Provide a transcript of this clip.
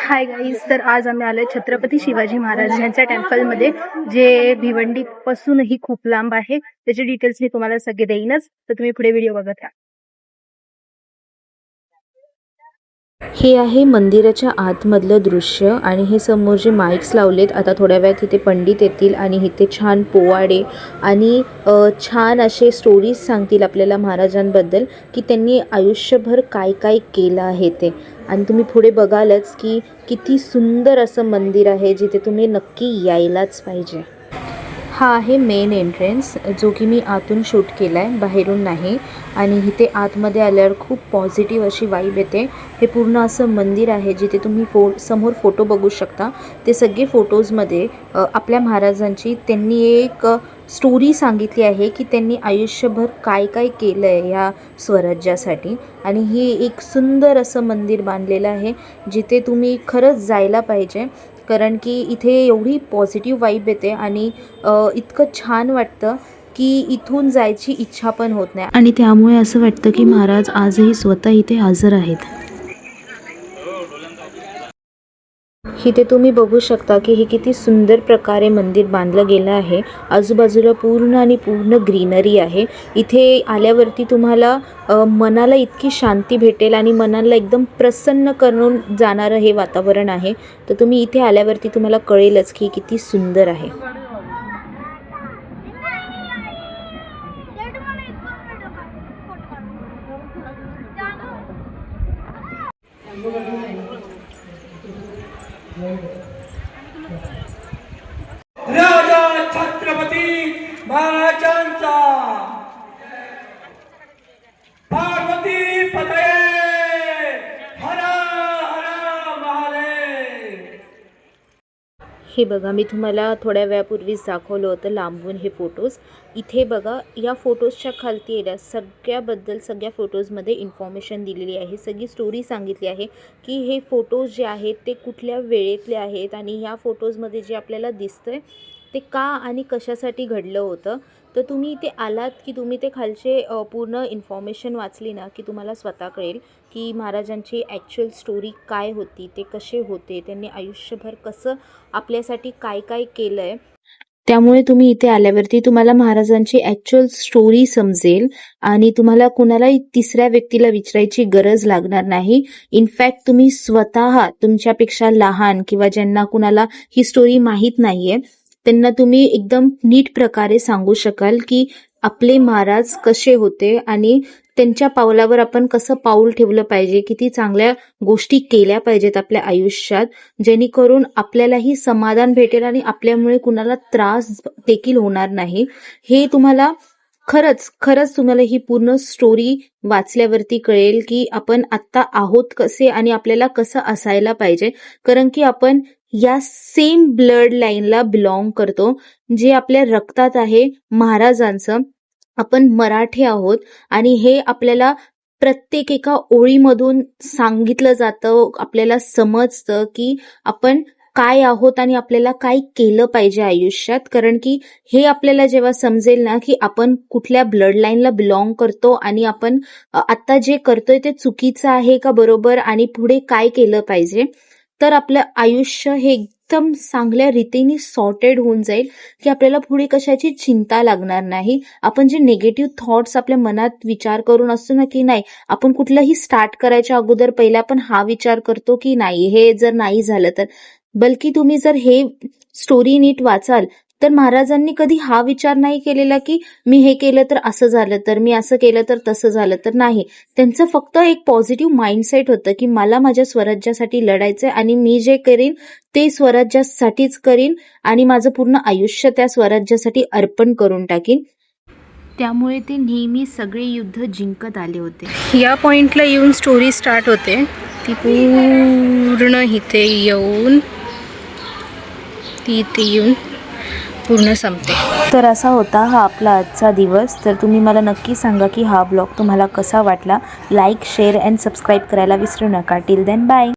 Hi guys, तर आज आम्ही आलोय छत्रपती शिवाजी महाराज यांच्या टेम्पलमध्ये, जे भिवंडी पासूनही खूप लांब आहे. त्याचे डिटेल्स मी तुम्हाला सगळे देईनच, तर तुम्ही पुढे व्हिडिओ बघत राहा. हे आहे मंदिराच्या आतमधलं दृश्य आणि हे समोर जे माइक्स लावलेत, आता थोड्या वेळात इथे पंडित येतील आणि इथे छान पोवाडे आणि छान असे स्टोरीज सांगतील आपल्याला महाराजांबद्दल, की त्यांनी आयुष्यभर काय काय केलं आहे ते. आणि तुम्ही पुढे बघालच की किती सुंदर असं मंदिर आहे, जिथे तुम्ही नक्की यायलाच पाहिजे. हा आहे मेन एंट्रन्स, जो की मी आतून शूट केला आहे, बाहेरून नाही. आणि इथे आतमध्ये आल्यावर खूप पॉझिटिव्ह अशी वाईब येते. हे पूर्ण असं मंदिर आहे जिथे तुम्ही समोर फोटो बघू शकता. ते सगळे फोटोजमध्ये आपल्या महाराजांची त्यांनी एक स्टोरी सांगितली आहे, की त्यांनी आयुष्यभर काय काय केलं आहे ह्या स्वराज्यासाठी. आणि हे एक सुंदर असं मंदिर बांधलेलं आहे, जिथे तुम्ही खरंच जायला पाहिजे, कारण की इथे एवढी पॉझिटिव्ह वाईब येते आणि इतकं छान वाटतं की इथून जायची इच्छा पण होत नाही. आणि त्यामुळे असं वाटतं की महाराज आजही स्वतः इथे हजर आहेत. इथे तुम्ही बघू शकता की हे किती सुंदर प्रकारे मंदिर बांधलं गेलं आहे. आजूबाजूला पूर्ण आणि पूर्ण ग्रीनरी आहे. इथे आल्यावरती तुम्हाला मनाला इतकी शांती भेटेल आणि मनाला एकदम प्रसन्न करून जाणारं हे वातावरण आहे. तर तुम्ही इथे आल्यावरती तुम्हाला कळेलच की किती सुंदर आहे. राजा छत्रपती महाराजांचा पार्वती पतये हर हर महादेव. हे बघा, मी तुम्हाला थोड्या वेळापूर्वीच दाखवलं होतं लांबून हे फोटोज. इथे बघा, या फोटोजच्या खालती येण्या सगळ्या फोटोजमध्ये इन्फॉर्मेशन दिलेली आहे, सगळी स्टोरी सांगितली आहे की हे फोटोज जे आहेत ते कुठल्या वेळेतले आहेत आणि ह्या फोटोजमध्ये जे आपल्याला दिसतंय ते का आणि कशासाठी घडलं होतं. तर तुम्ही इथे आलात की तुम्ही ते खालचे पूर्ण इन्फॉर्मेशन वाचली ना, की तुम्हाला स्वतः कळेल की महाराजांची ॲक्च्युअल स्टोरी काय होती, ते कसे होते, त्यांनी आयुष्यभर कसं आपल्यासाठी काय काय केलं आहे. त्यामुळे तुम्ही इथे आल्यावरती तुम्हाला महाराजांची ॲक्च्युअल स्टोरी समजेल आणि तुम्हाला कुणालाही तिसऱ्या व्यक्तीला विचारायची गरज लागणार नाही. इनफॅक्ट तुम्ही स्वतः तुमच्यापेक्षा लहान किंवा ज्यांना कुणाला ही स्टोरी माहीत नाही आहे, त्यांना तुम्ही एकदम नीट प्रकारे सांगू शकाल की आपले महाराज कसे होते आणि त्यांच्या पावलावर आपण कसं पाऊल ठेवलं पाहिजे, किती चांगल्या गोष्टी केल्या पाहिजेत आपल्या आयुष्यात, जेणेकरून आपल्यालाही समाधान भेटेल आणि आपल्यामुळे कुणाला त्रास देखील होणार नाही. हे तुम्हाला खरंच तुम्हाला ही पूर्ण स्टोरी वाचल्यावरती कळेल की आपण आत्ता आहोत कसे आणि आपल्याला कसं असायला पाहिजे. कारण की आपण या सेम ब्लड लाईनला बिलॉंग करतो, जे आपल्या रक्तात आहे महाराजांचं. आपण मराठी आहोत आणि हे आपल्याला प्रत्येक एका ओळीमधून सांगितलं जातं, आपल्याला समजतं की आपण काय आहोत आणि आपल्याला काय केलं पाहिजे आयुष्यात. कारण की हे आपल्याला जेव्हा समजेल ना की आपण कुठल्या ब्लड लाईनला बिलॉंग करतो आणि आपण आता जे करतोय ते चुकीचं आहे का बरोबर आणि पुढे काय केलं पाहिजे, तर आपलं आयुष्य हे एकदम चांगल्या रीतीने सॉर्टेड होऊन जाईल की आपल्याला पुढे कशाची चिंता लागणार नाही. आपण जे निगेटिव्ह थॉट्स आपल्या मनात विचार करून असतो ना, की नाही आपण कुठलंही स्टार्ट करायच्या अगोदर पहिला आपण हा विचार करतो की नाही हे जर नाही झालं तर, बल्कि तुम्ही जर हे स्टोरी नीट वाचाल तर महाराजांनी कधी हा विचार नाही केलेला की मी हे केलं तर असं झालं, तर मी असं केलं तर तसं झालं, तर नाही. त्यांचं फक्त एक पॉझिटिव्ह माइंडसेट होतं की मला माझ्या स्वराज्यासाठी लढायचंय आणि मी जे करीन ते स्वराज्यासाठीच करीन आणि माझं पूर्ण आयुष्य त्या स्वराज्यासाठी अर्पण करून टाकीन. त्यामुळे ते नेहमी सगळे युद्ध जिंकत आले होते. या पॉइंटला येऊन स्टोरी स्टार्ट होते, ती पूर्ण इथे येऊन पूर्ण संपते. तर असा होता हा आपला आजचा दिवस. तर तुम्ही मला नक्की सांगा की हा ब्लॉग तुम्हाला कसा वाटला. लाईक, शेअर अँड सबस्क्राईब करायला विसरू नका. Till then bye.